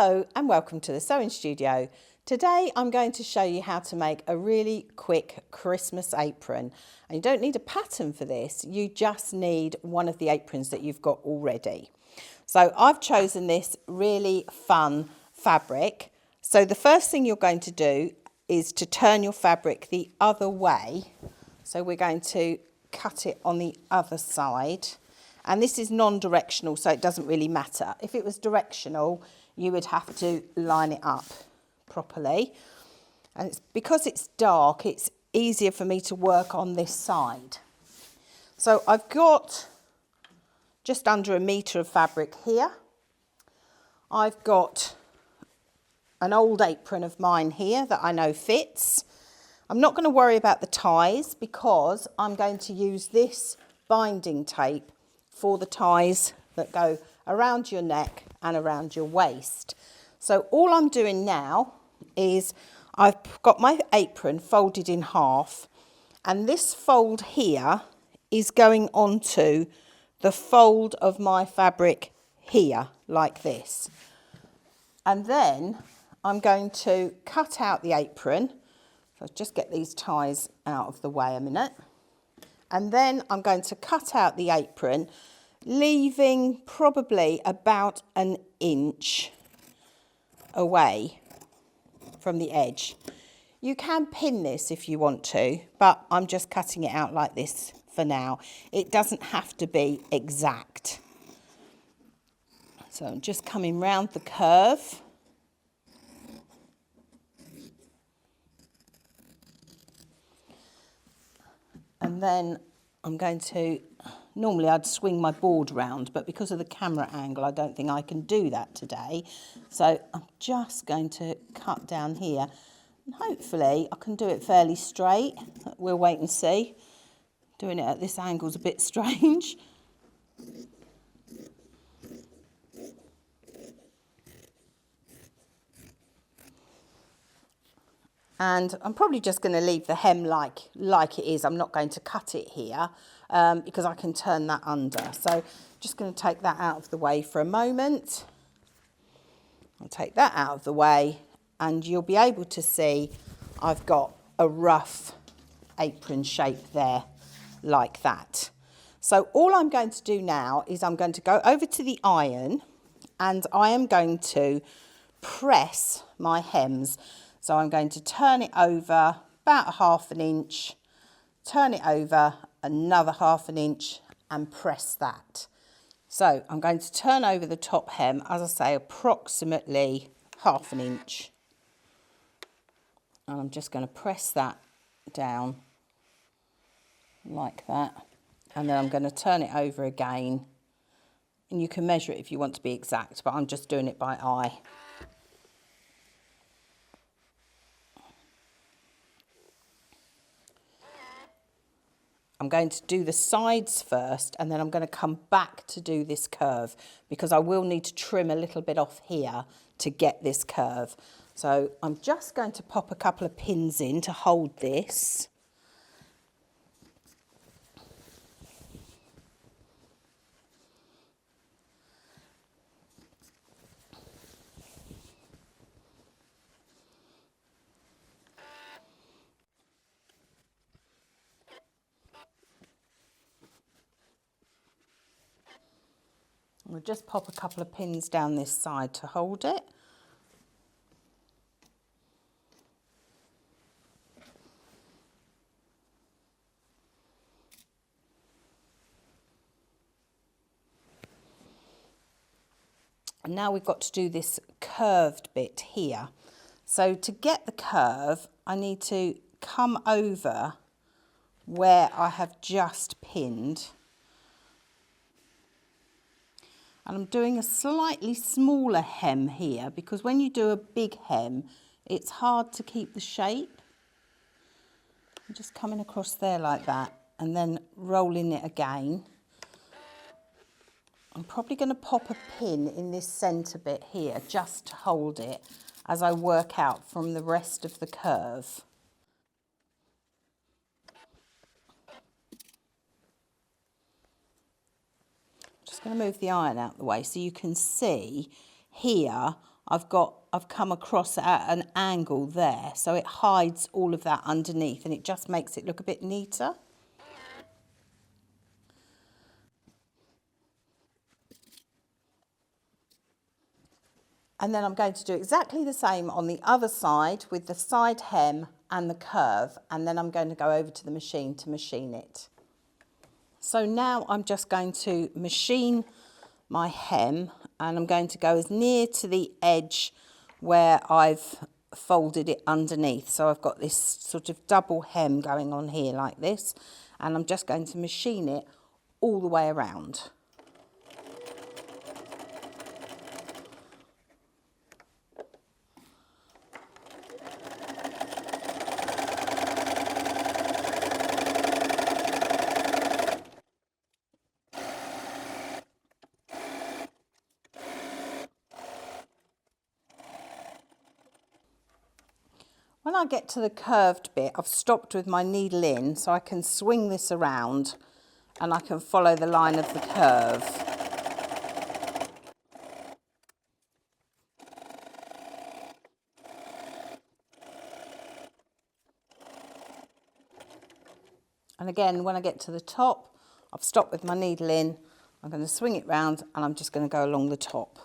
Hello and welcome to the sewing studio. Today I'm going to show you how to make a really quick Christmas apron. And you don't need a pattern for this, you just need one of the aprons that you've got already. So I've chosen this really fun fabric. So the first thing you're going to do is to turn your fabric the other way. So we're going to cut it on the other side. And this is non-directional, so it doesn't really matter. If it was directional, you would have to line it up properly. And it's because it's dark, it's easier for me to work on this side. So I've got just under 1 metre of fabric here. I've got an old apron of mine here that I know fits. I'm not going to worry about the ties because I'm going to use this binding tape for the ties that go around your neck and around your waist. So all I'm doing now is I've got my apron folded in half, and this fold here is going onto the fold of my fabric here, like this. And then I'm going to cut out the apron. So I'll just get these ties out of the way a minute. And then I'm going to cut out the apron, leaving probably about 1 inch away from the edge. You can pin this if you want to, but I'm just cutting it out like this for now. It doesn't have to be exact. So I'm just coming round the curve. And then I'm going to, normally I'd swing my board round, but because of the camera angle, I don't think I can do that today. So I'm just going to cut down here. And hopefully I can do it fairly straight. We'll wait and see. Doing it at this angle is a bit strange. And I'm probably just going to leave the hem like it is. I'm not going to cut it here because I can turn that under. So just going to take that out of the way for a moment. I'll take that out of the way and you'll be able to see I've got a rough apron shape there like that. So all I'm going to do now is I'm going to go over to the iron and I am going to press my hems. So I'm going to turn it over about 1/2 inch, turn it over another 1/2 inch and press that. So I'm going to turn over the top hem, as I say, approximately 1/2 inch. And I'm just going to press that down like that. And then I'm going to turn it over again. And you can measure it if you want to be exact, but I'm just doing it by eye. I'm going to do the sides first and then I'm going to come back to do this curve because I will need to trim a little bit off here to get this curve. So I'm just going to pop a couple of pins in to hold this. We'll just pop a couple of pins down this side to hold it. And now we've got to do this curved bit here. So to get the curve, I need to come over where I have just pinned. And I'm doing a slightly smaller hem here because when you do a big hem, it's hard to keep the shape. I'm just coming across there like that and then rolling it again. I'm probably going to pop a pin in this centre bit here just to hold it as I work out from the rest of the curve. Just going to move the iron out of the way so you can see here I've come across at an angle there, so it hides all of that underneath and it just makes it look a bit neater. And then I'm going to do exactly the same on the other side with the side hem and the curve, and then I'm going to go over to the machine to machine it. So now I'm just going to machine my hem, and I'm going to go as near to the edge where I've folded it underneath. So I've got this sort of double hem going on here like this, and I'm just going to machine it all the way around. When I get to the curved bit, I've stopped with my needle in so I can swing this around and I can follow the line of the curve. And again, when I get to the top, I've stopped with my needle in, I'm going to swing it round and I'm just going to go along the top.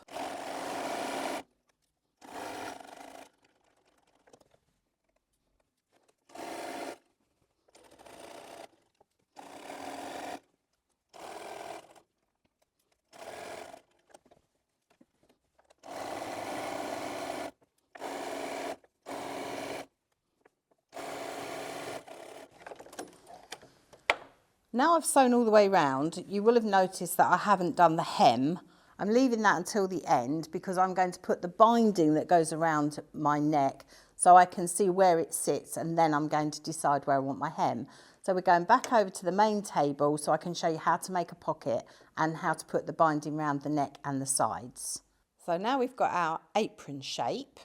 Now I've sewn all the way round, you will have noticed that I haven't done the hem. I'm leaving that until the end because I'm going to put the binding that goes around my neck so I can see where it sits, and then I'm going to decide where I want my hem. So we're going back over to the main table so I can show you how to make a pocket and how to put the binding around the neck and the sides. So now we've got our apron shape.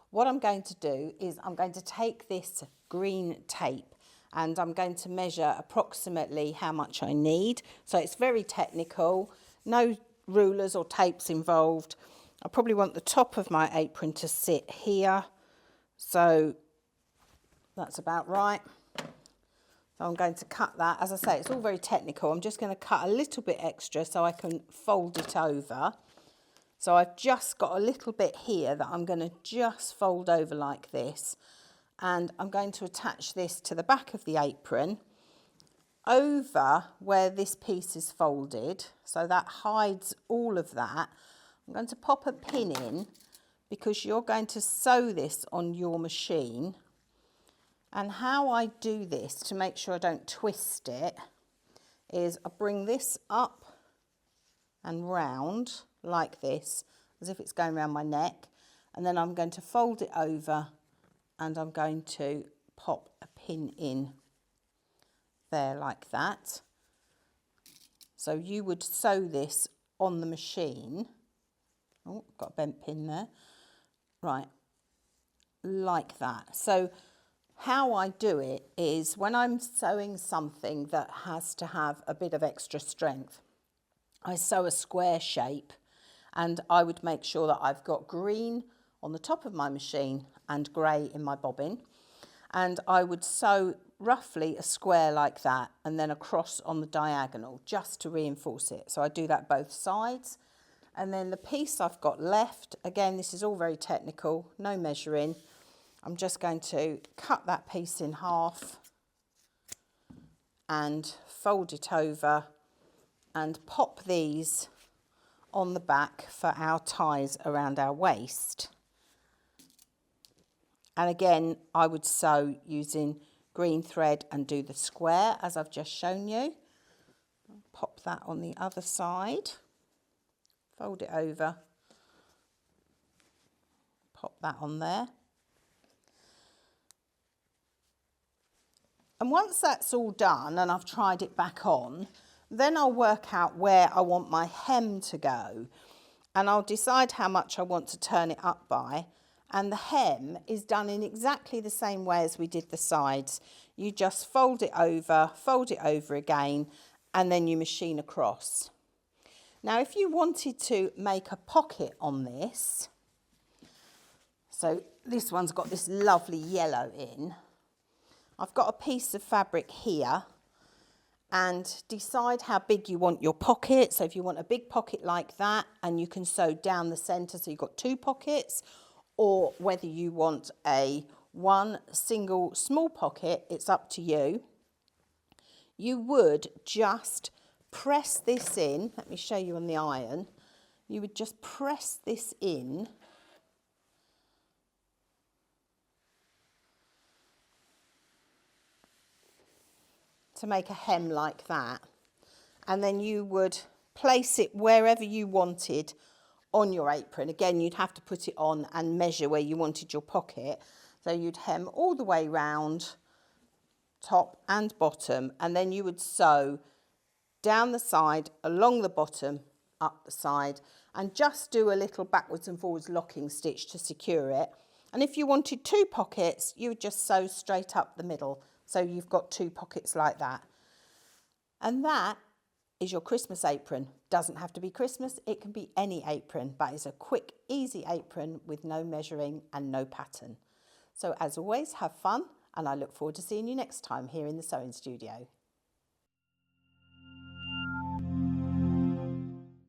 What I'm going to do is I'm going to take this green tape and I'm going to measure approximately how much I need. So it's very technical, no rulers or tapes involved. I probably want the top of my apron to sit here. So that's about right. So I'm going to cut that. As I say, it's all very technical. I'm just going to cut a little bit extra so I can fold it over. So I've just got a little bit here that I'm going to just fold over like this. And I'm going to attach this to the back of the apron over where this piece is folded, so that hides all of that. I'm going to pop a pin in because you're going to sew this on your machine. And how I do this to make sure I don't twist it is I bring this up and round like this, as if it's going around my neck, and then I'm going to fold it over and I'm going to pop a pin in there like that. So you would sew this on the machine. Oh, got a bent pin there. Right, like that. So how I do it is when I'm sewing something that has to have a bit of extra strength, I sew a square shape, and I would make sure that I've got green on the top of my machine and grey in my bobbin, and I would sew roughly a square like that and then across on the diagonal just to reinforce it. So I do that both sides, and then the piece I've got left, again this is all very technical, no measuring, I'm just going to cut that piece in half and fold it over and pop these on the back for our ties around our waist. And again, I would sew using green thread and do the square as I've just shown you. Pop that on the other side, fold it over, pop that on there. And once that's all done and I've tried it back on, then I'll work out where I want my hem to go, and I'll decide how much I want to turn it up by. And the hem is done in exactly the same way as we did the sides. You just fold it over again, and then you machine across. Now, if you wanted to make a pocket on this, So this one's got this lovely yellow in. I've got a piece of fabric here, and decide how big you want your pocket. So if you want a big pocket like that, and you can sew down the centre so you've got 2 pockets, or whether you want one single small pocket, it's up to you. You would just press this in. Let me show you on the iron. You would just press this in to make a hem like that, and then you would place it wherever you wanted on your apron. Again, you'd have to put it on and measure where you wanted your pocket. So you'd hem all the way round, top and bottom, and then you would sew down the side, along the bottom, up the side, and just do a little backwards and forwards locking stitch to secure it. And if you wanted 2 pockets, you would just sew straight up the middle. So you've got 2 pockets like that. And that is your Christmas apron. Doesn't have to be Christmas, it can be any apron, but it's a quick, easy apron with no measuring and no pattern. So as always, have fun, and I look forward to seeing you next time here in the sewing studio.